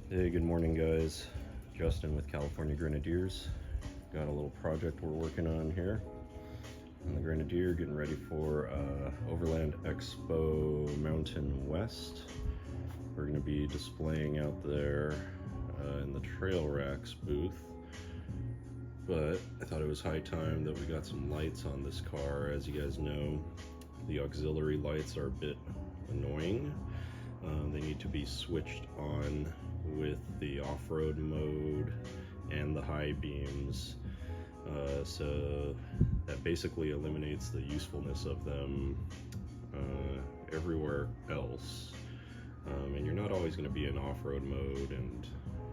Hey, good morning guys. Justin with California Grenadiers. Got a little project we're working on here on the Grenadier, getting ready for Overland Expo Mountain West. We're going to be displaying out there in the Trail Racks booth. But I thought it was high time that we got some lights on this car. As you guys know, the auxiliary lights are a bit annoying. They need to be switched on with the off-road mode and the high beams, so that basically eliminates the usefulness of them everywhere else. And you're not always going to be in off-road mode and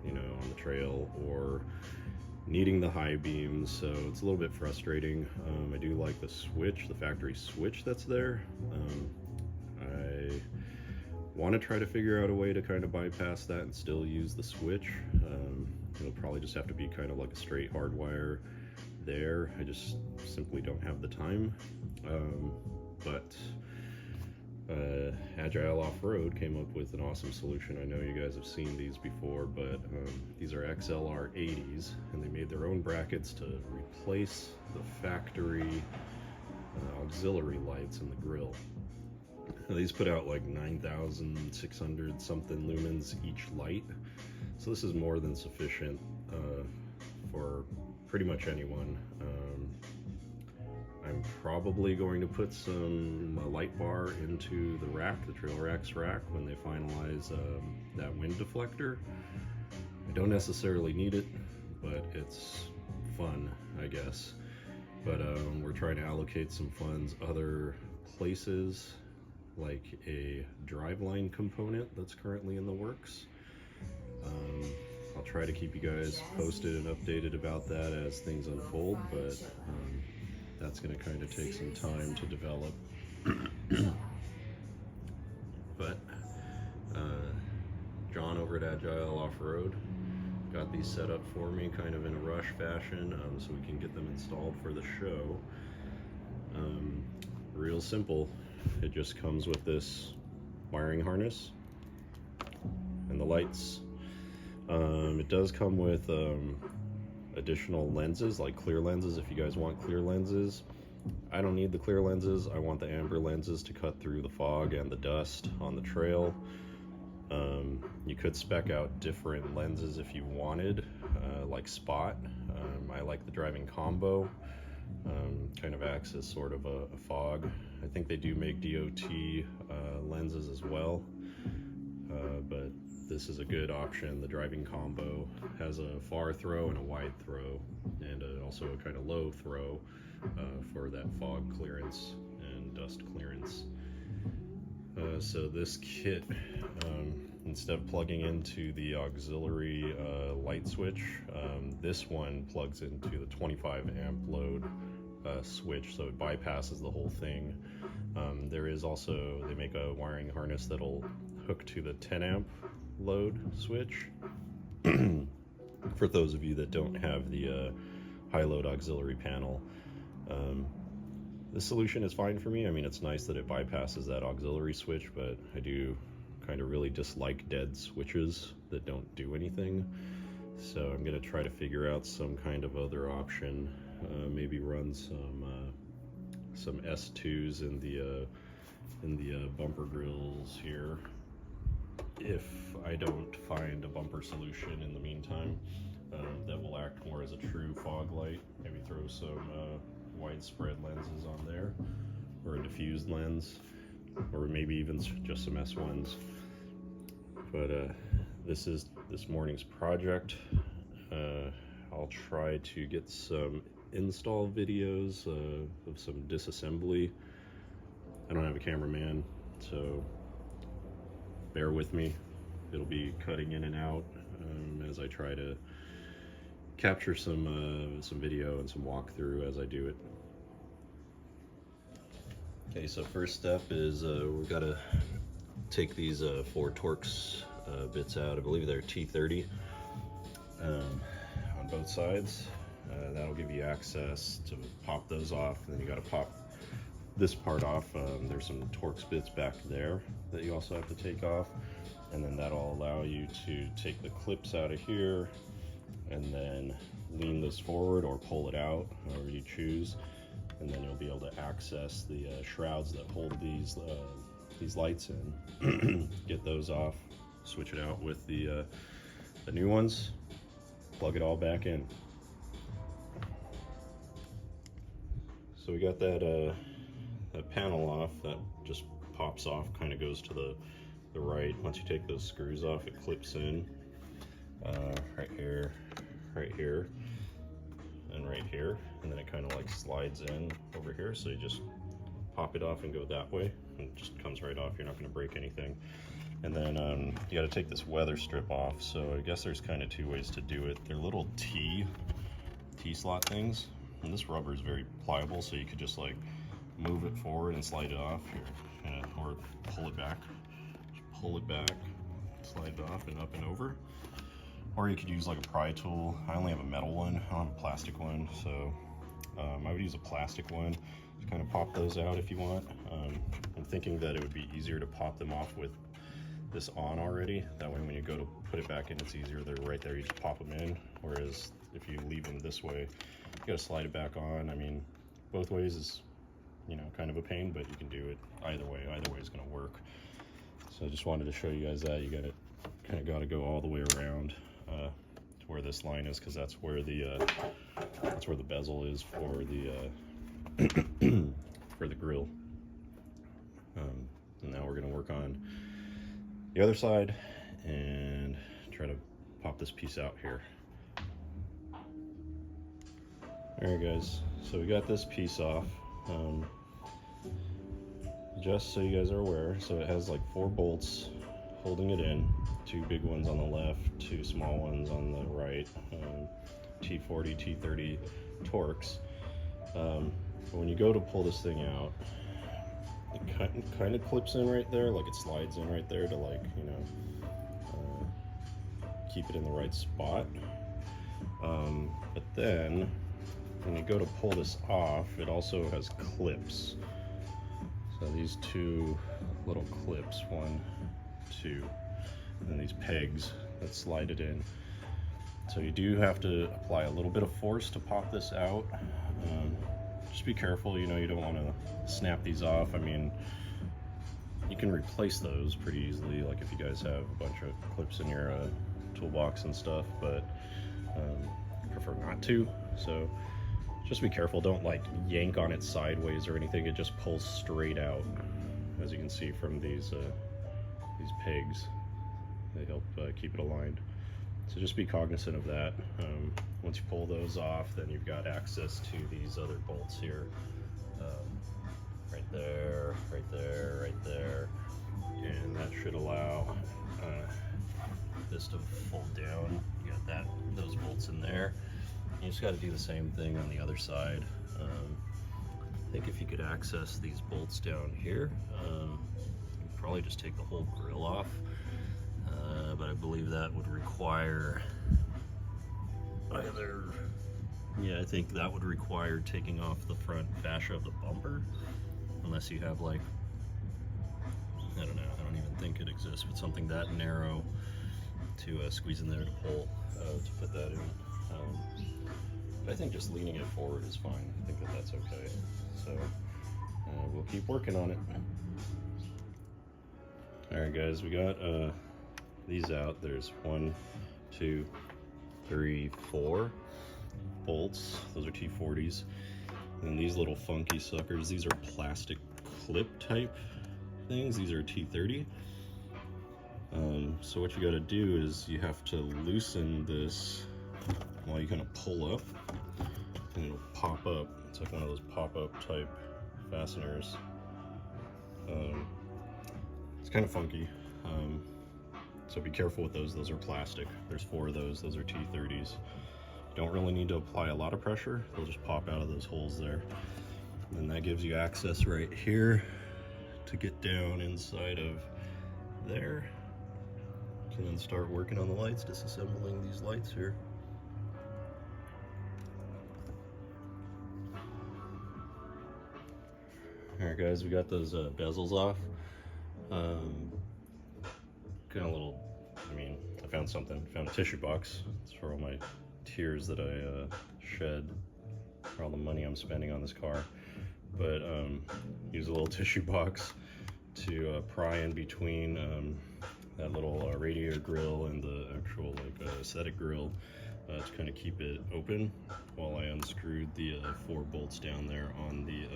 on the trail or needing the high beams, so it's a little bit frustrating. I do like the switch, the factory switch that's there. I want to try to figure out a way to kind of bypass that and still use the switch. It'll probably just have to be kind of like a straight hardwire there. I just simply don't have the time. But Agile Offroad came up with an awesome solution. I know you guys have seen these before, but these are XL-R 80s, and they made their own brackets to replace the factory auxiliary lights in the Grille. These put out like 9,600 something lumens each light, so this is more than sufficient for pretty much anyone. I'm probably going to put some light bar into the rack, the Trail Racks rack, when they finalize that wind deflector. I don't necessarily need it, but it's fun, I guess. But we're trying to allocate some funds other places, like a driveline component that's currently in the works. I'll try to keep you guys posted and updated about that as things unfold, but that's going to kind of take some time to develop. But John over at Agile Offroad got these set up for me kind of in a rush fashion, so we can get them installed for the show. Real simple. It just comes with this wiring harness and the lights. It does come with additional lenses, like clear lenses, if you guys want clear lenses. I don't need the clear lenses. I want the amber lenses to cut through the fog and the dust on the trail. You could spec out different lenses if you wanted, like Spot. I like the driving combo. Kind of acts as sort of a fog. I think they do make DOT lenses as well, but this is a good option. The driving combo has a far throw and a wide throw, and also a kind of low throw for that fog clearance and dust clearance. So this kit, instead of plugging into the auxiliary light switch, this one plugs into the 25 amp load switch, so it bypasses the whole thing. There is also, they make a wiring harness that'll hook to the 10 amp load switch for those of you that don't have the high load auxiliary panel. This solution is fine for me. I mean, it's nice that it bypasses that auxiliary switch, but I do kind of really dislike dead switches that don't do anything. So I'm going to try to figure out some kind of other option. Maybe run some S2s in the bumper grills here, if I don't find a bumper solution in the meantime that will act more as a true fog light. Maybe throw some widespread lenses on there, or a diffused lens, or maybe even just some S1s. But this is this morning's project. I'll try to get some install videos of some disassembly. I don't have a cameraman, so bear with me. It'll be cutting in and out as I try to capture some video and some walkthrough as I do it. Okay, so first step is we've got to take these 4 Torx bits out. I believe they're T30 on both sides. That'll give you access to pop those off, and then you got to pop this part off. There's some Torx bits back there that you also have to take off. and then that'll allow you to take the clips out of here and then lean this forward or pull it out, however you choose, and then you'll be able to access the shrouds that hold these lights in. Get those off, switch it out with the new ones, plug it all back in. So we got that panel off, that just pops off, kind of goes to the right. Once you take those screws off, it clips in right here, and right here, and then it kind of like slides in over here, so you just pop it off and go that way, and it just comes right off. You're not going to break anything. And then you got to take this weather strip off. So I guess there's kind of two ways to do it. They're little T slot things, and this rubber is very pliable, so you could just like move it forward and slide it off here, or pull it back, slide it off and up and over. Or you could use like a pry tool. I only have a metal one, I don't have a plastic one, so I would use a plastic one to kind of pop those out if you want. I'm thinking that it would be easier to pop them off with this on already. That way when you go to put it back in, it's easier. They're right there, you just pop them in. Whereas if you leave them this way, you gotta slide it back on. I mean, both ways is, you know, kind of a pain, but you can do it either way. Either way is gonna work. So I just wanted to show you guys that. You gotta go all the way around to where this line is, because that's where the bezel is for the for the grill. And now we're gonna work on the other side and try to pop this piece out here. Alright guys, so we got this piece off. Just so you guys are aware, so it has like 4 bolts holding it in, 2 big ones on the left, 2 small ones on the right, T40, T30 Torx. But when you go to pull this thing out, it kind of clips in right there, like it slides in right there to, like, you know, keep it in the right spot. But then when you go to pull this off, it also has clips. So these 2 little clips, 1, 2, and then these pegs that slide it in. So you do have to apply a little bit of force to pop this out. Just be careful, you know, you don't want to snap these off. I mean, you can replace those pretty easily, like if you guys have a bunch of clips in your toolbox and stuff, but I prefer not to. So just be careful, don't like yank on it sideways or anything. It just pulls straight out, as you can see from these pegs. They help keep it aligned. So just be cognizant of that. Once you pull those off, then you've got access to these other bolts here. Right there, right there, right there. And that should allow this to fold down. You got those bolts in there. You just got to do the same thing on the other side. I think if you could access these bolts down here, you'd probably just take the whole grill off. But I believe that would require I think that would require taking off the front fascia of the bumper, unless you have, like, I don't know, I don't even think it exists, but something that narrow to squeeze in there to pull, to put that in. But I think just leaning it forward is fine. I think that's okay. So we'll keep working on it. Alright guys, we got these out. There's 1, 2, 3, 4 bolts. Those are T40s. And these little funky suckers, these are plastic clip type things. These are T30. So what you got to do is you have to loosen this while you kind of pull up, and it'll pop up. It's like one of those pop-up type fasteners. It's kind of funky. So be careful with those. Those are plastic. There's 4 of those. Those are T30s. You don't really need to apply a lot of pressure. They'll just pop out of those holes there. And that gives you access right here to get down inside of there. And then start working on the lights, disassembling these lights here. Alright guys, we got those bezels off. got a little, I mean, I found something. Found a tissue box. It's for all my tears that I shed for all the money I'm spending on this car. But use a little tissue box to pry in between that little radiator grill and the actual like aesthetic grill to kind of keep it open while I unscrewed the 4 bolts down there on the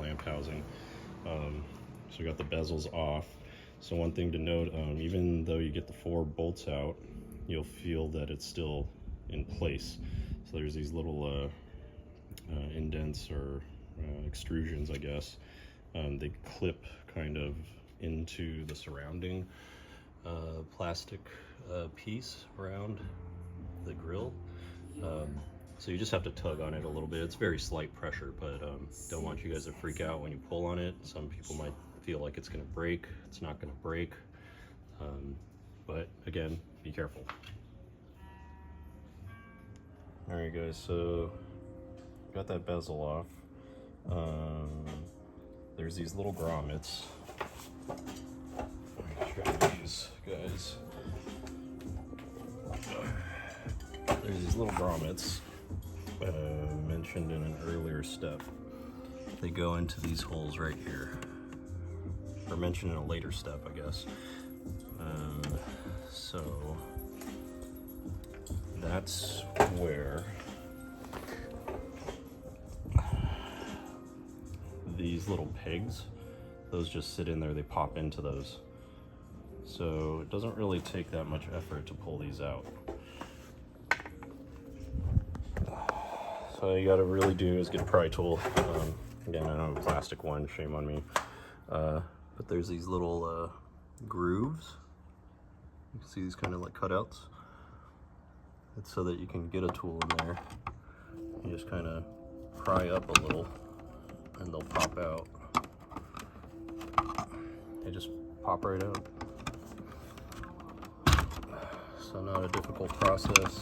lamp housing. So we got the bezels off. So one thing to note, even though you get the 4 bolts out, you'll feel that it's still in place. So there's these little indents or extrusions, I guess. They clip kind of into the surrounding plastic piece around the grill. So you just have to tug on it a little bit. It's very slight pressure, but don't want you guys to freak out when you pull on it. Some people might feel like it's gonna break. It's not gonna break. But again, be careful. All right guys, so got that bezel off. There's these little grommets. Try these guys. There's these little grommets mentioned in an earlier step. They go into these holes right here. Or mentioned in a later step, I guess. So that's where these little pegs, those just sit in there, they pop into those. So it doesn't really take that much effort to pull these out. So all you gotta really do is get a pry tool. Again, I don't have a plastic one, shame on me. But there's these little grooves. You can see these kind of like cutouts. It's so that you can get a tool in there. You just kind of pry up a little and they'll pop out. They just pop right out. So not a difficult process.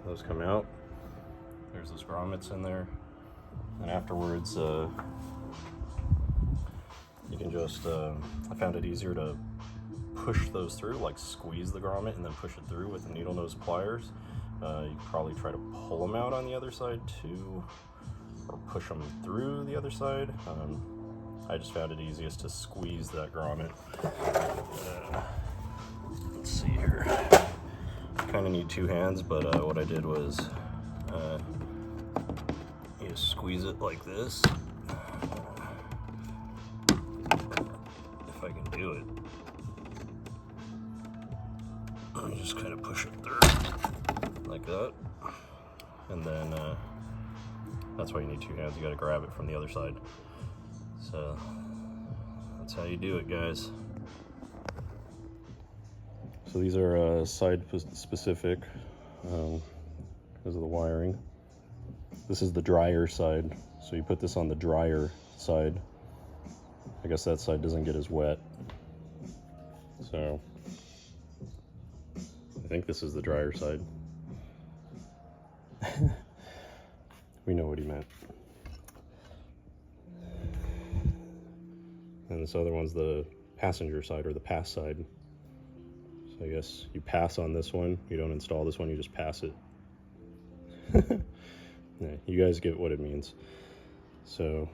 Those come out. There's those grommets in there. And afterwards, you can just, I found it easier to push those through, like squeeze the grommet and then push it through with the needle nose pliers. You could probably try to pull them out on the other side too, or push them through the other side. I just found it easiest to squeeze that grommet. Let's see here. Kind of need 2 hands, but what I did was you just squeeze it like this. If I can do it. And you just kind of push it through like that. And then that's why you need 2 hands. You got to grab it from the other side. So that's how you do it, guys. So these are side specific because of the wiring. This is the dryer side, so you put this on the dryer side. I guess that side doesn't get as wet. So I think this is the dryer side. We know what he meant. And this other one's the passenger side, or the pass side. So I guess you pass on this one. You don't install this one, you just pass it. Yeah, you guys get what it means. So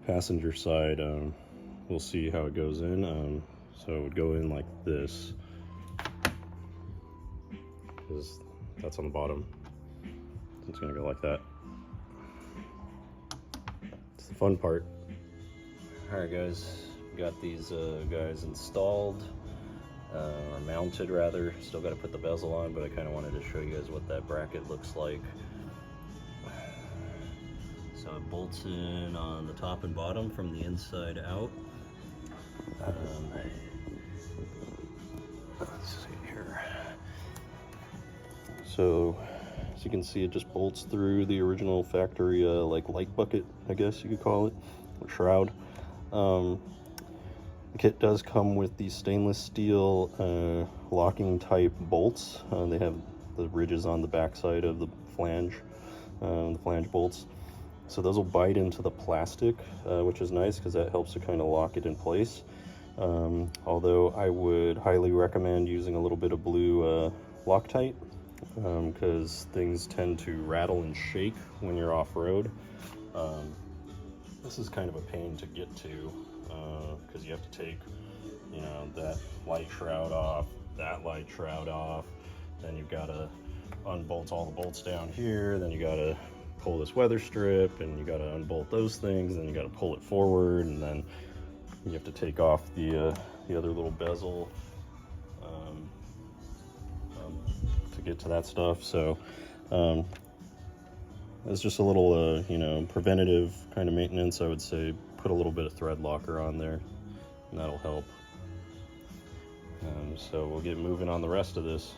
passenger side, we'll see how it goes in. So it would go in like this, because that's on the bottom. It's gonna go like that. It's the fun part. All right, guys, got these guys installed, or mounted rather. Still got to put the bezel on, but I kind of wanted to show you guys what that bracket looks like. So it bolts in on the top and bottom from the inside out. Let's see here. So as you can see, it just bolts through the original factory like light bucket, I guess you could call it, or shroud. The kit does come with these stainless steel locking type bolts. They have the ridges on the back side of the flange bolts. So those will bite into the plastic, which is nice because that helps to kind of lock it in place. Although I would highly recommend using a little bit of blue Loctite, because things tend to rattle and shake when you're off-road. This is kind of a pain to get to, because you have to take, you know, that light shroud off, that light shroud off, then you've got to unbolt all the bolts down here, then you got to pull this weather strip, and you got to unbolt those things, and you got to pull it forward, and then you have to take off the other little bezel to get to that stuff. So it's just a little you know, preventative kind of maintenance. I would say put a little bit of thread locker on there, and that'll help. So we'll get moving on the rest of this.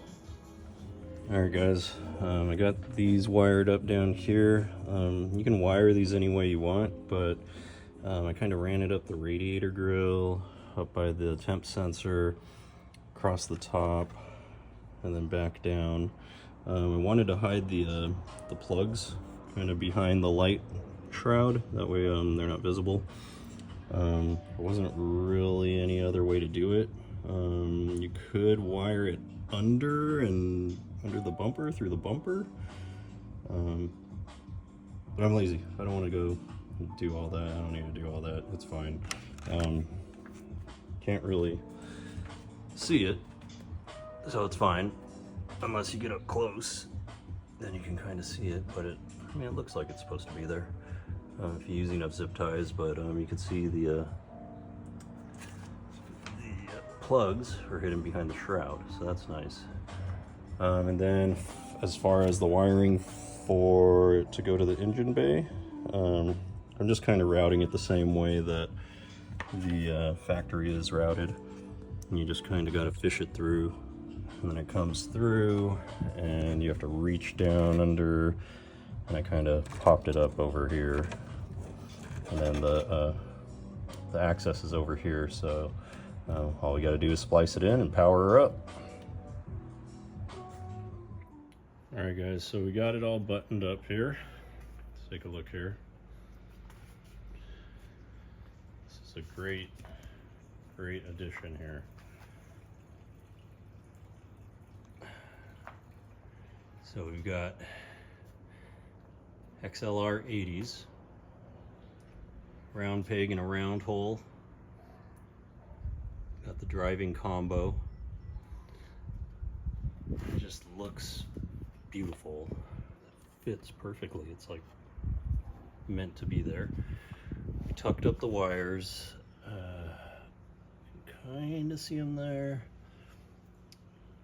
Alright guys, I got these wired up down here. You can wire these any way you want, but I kind of ran it up the radiator grill, up by the temp sensor, across the top, and then back down. I wanted to hide the plugs kind of behind the light shroud, that way they're not visible. There wasn't really any other way to do it. You could wire it under the bumper, through the bumper, but I'm lazy. I don't want to go do all that. I don't need to do all that. It's fine. Can't really see it, so it's fine unless you get up close, then you can kind of see it. But I mean, it looks like it's supposed to be there if you use enough zip ties. But you can see the plugs are hidden behind the shroud, so that's nice. And then as far as the wiring for it to go to the engine bay, I'm just kind of routing it the same way that the factory is routed. And you just kind of got to fish it through, and then it comes through, and you have to reach down under, and I kind of popped it up over here, and then the access is over here, so all we got to do is splice it in and power her up. Alright guys, so we got it all buttoned up here. Let's take a look here. This is a great addition here. So we've got XL-R 80s, round peg and a round hole. Got the driving combo. It just looks beautiful. It fits perfectly. It's like meant to be there. We tucked up the wires. Kind of see them there,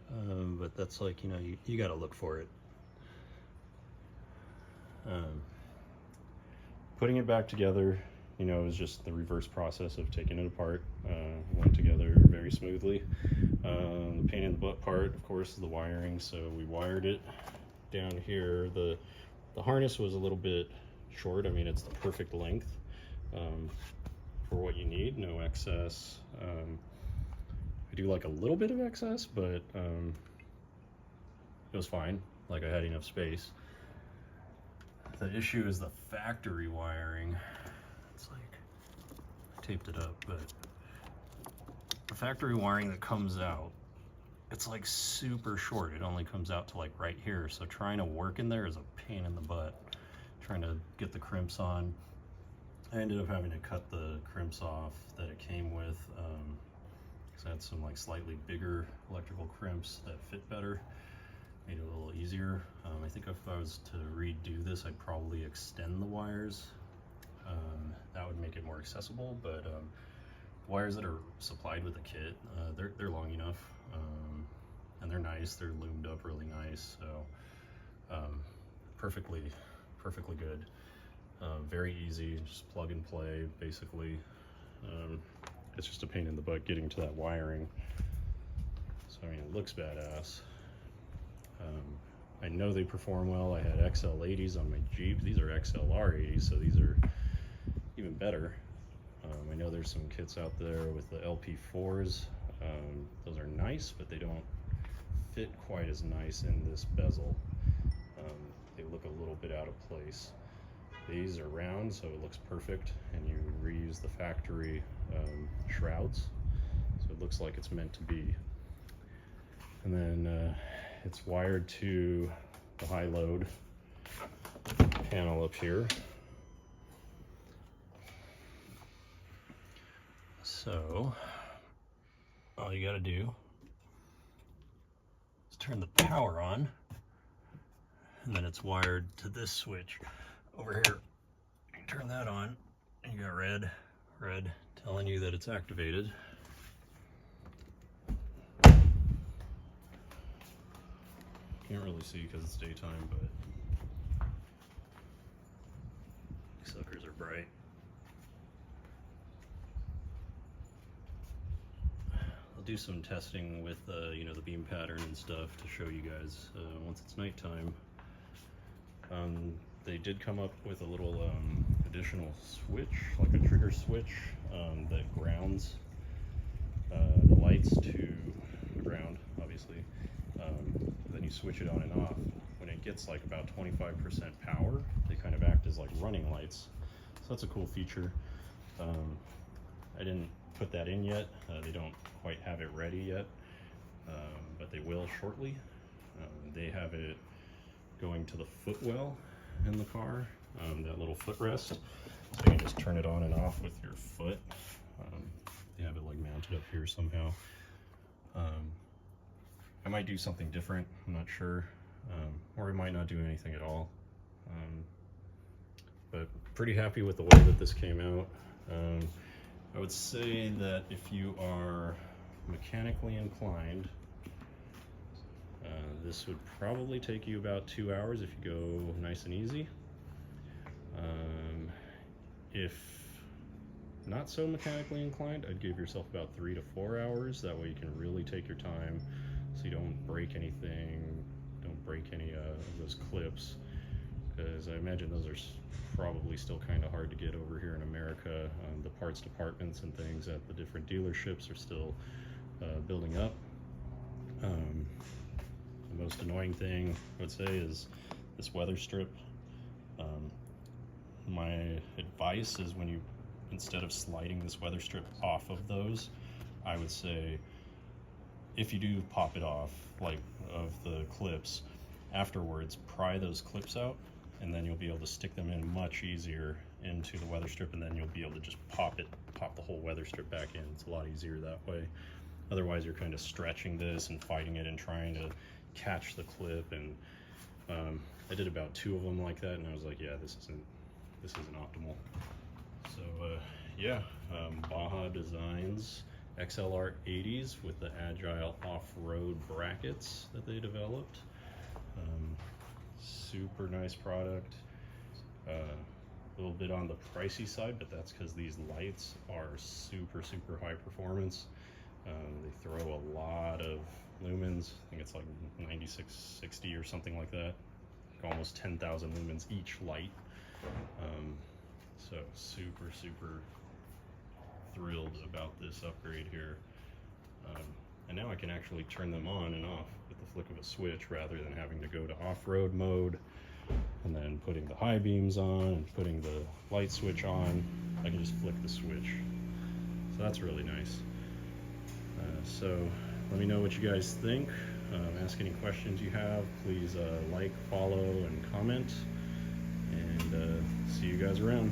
but that's like, you know, you got to look for it. Putting it back together, you know, is just the reverse process of taking it apart. Went together very smoothly. The pain in the butt part, of course, is the wiring. So we wired it down here. The harness was a little bit short. I mean, it's the perfect length for what you need. No excess. I do like a little bit of excess, but it was fine. Like, I had enough space. The issue is the factory wiring. It's like, I taped it up, but the factory wiring that comes out, it's like super short. It only comes out to like right here. So trying to work in there is a pain in the butt. Trying to get the crimps on. I ended up having to cut the crimps off that it came with, because I had some like slightly bigger electrical crimps that fit better. Made it a little easier. I think if I was to redo this, I'd probably extend the wires. That would make it more accessible, but wires that are supplied with the kit, they're long enough, and they're nice. They're loomed up really nice, so perfectly good. Very easy, just plug and play, basically. It's just a pain in the butt getting to that wiring. So I mean, it looks badass. I know they perform well. I had XL80s on my Jeep. These are XL-R 80s, so these are even better. I know there's some kits out there with the LP4s. Those are nice, but they don't fit quite as nice in this bezel. They look a little bit out of place. These are round, so it looks perfect, and you reuse the factory shrouds, so it looks like it's meant to be. And then it's wired to the high load panel up here. So all you got to do is turn the power on, and then it's wired to this switch over here. You turn that on, and you got red telling you that it's activated. Can't really see because it's daytime, but these suckers are bright. I'll do some testing with you know, the beam pattern and stuff to show you guys once it's nighttime. They did come up with a little additional switch, like a trigger switch that grounds the lights to the ground, obviously. Then you switch it on and off. When it gets like about 25% power, they kind of act as like running lights. So that's a cool feature. I didn't put that in yet. They don't quite have it ready yet, but they will shortly. They have it going to the footwell in the car, that little footrest, so you can just turn it on and off with your foot. They have it like mounted up here somehow. I might do something different, I'm not sure, or I might not do anything at all, but pretty happy with the way that this came out. I would say that if you are mechanically inclined, this would probably take you about 2 hours if you go nice and easy. If not so mechanically inclined, I'd give yourself about 3 to 4 hours. That way you can really take your time so you don't break anything, don't break any of those clips, because I imagine those are probably still kind of hard to get over here in America. The parts departments and things at the different dealerships are still building up. The most annoying thing I would say is this weather strip. My advice is, when you, instead of sliding this weather strip off of those, I would say, if you do pop it off, like of the clips, afterwards pry those clips out, and then you'll be able to stick them in much easier into the weather strip, and then you'll be able to just pop the whole weather strip back in. It's a lot easier that way. Otherwise you're kind of stretching this and fighting it and trying to catch the clip, and I did about 2 of them like that, and I was like, yeah, this isn't optimal. So yeah, Baja Designs XL-R 80s with the Agile Offroad brackets that they developed. Super nice product. A little bit on the pricey side, but that's because these lights are super high performance. They throw a lot of lumens. I think it's like 9660 or something like that. Like almost 10,000 lumens each light. So super thrilled about this upgrade here. And now I can actually turn them on and off with the flick of a switch, rather than having to go to off-road mode and then putting the high beams on and putting the light switch on. I can just flick the switch. So that's really nice. So let me know what you guys think. Ask any questions you have. Please like, follow, and comment. And see you guys around.